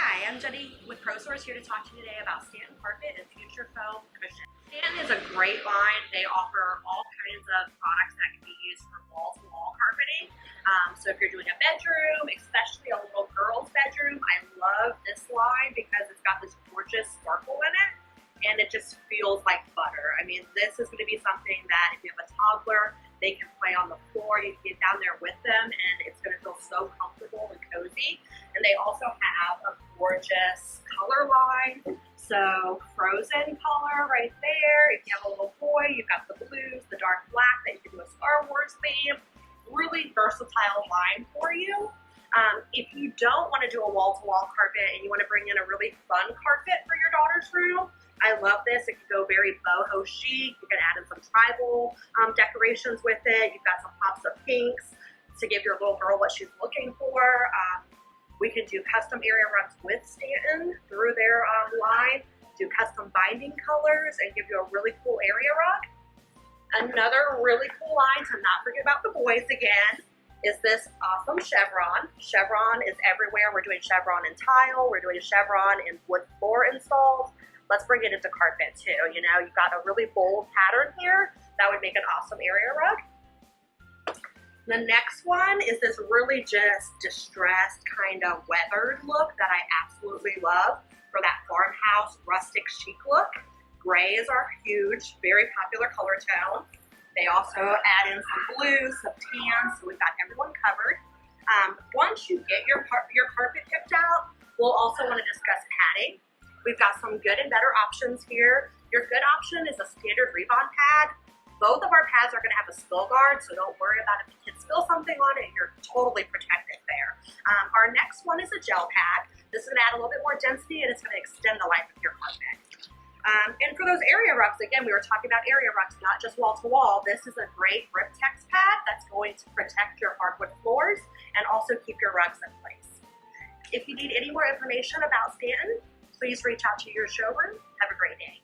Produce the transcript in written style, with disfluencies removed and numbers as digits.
Hi, I'm Jenny with ProSource here to talk to you today about Stanton Carpet and Future Foam Cushion. Stanton is a great line. They offer all kinds of products that can be used for wall-to-wall carpeting. So if you're doing a bedroom, especially a little girl's bedroom, I love this line because it's got this gorgeous sparkle in it and it just feels like butter. I mean, this is going to be something that if you have a toddler, they can play on the floor. You can get down there with them and it's going to feel so comfortable and cozy. And they also have a gorgeous color line. So frozen color right there. If you have a little boy, you've got the blues, the dark black that you can do a Star Wars theme. Really versatile line for you. If you don't want to do a wall-to-wall carpet and you want to bring in a really fun carpet for your daughter's room, I love this. It can go very boho chic. You can add in some tribal decorations with it. You've got some pops of pinks to give your little girl what she's looking for. We can do custom area rugs with Stanton through their line, do custom binding colors, and give you a really cool area rug. Another really cool line to not forget about the boys again is this awesome chevron. Chevron is everywhere. We're doing chevron in tile. We're doing chevron in wood floor installs. Let's bring it into carpet too. You know, you've got a really bold pattern here. That would make an awesome area rug. The next one is this really just distressed kind of weathered look that I absolutely love for that farmhouse rustic chic look. Grays are huge, very popular color tone. They also add in some blues, some tans, so we've got everyone covered. Once you get your carpet picked out, we'll also want to discuss padding. We've got some good and better options here. Your good option is a standard Rebond pad. Both of our pads are going to have a spill guard, so don't worry about if the kids spill something on it, you're totally protected there. Our next one is a gel pad. This is going to add a little bit more density and it's going to extend the life of your carpet. And for those area rugs, again, we were talking about area rugs, not just wall-to-wall. This is a great Griptex pad that's going to protect your hardwood floors and also keep your rugs in place. If you need any more information about Stanton, please reach out to your showroom. Have a great day.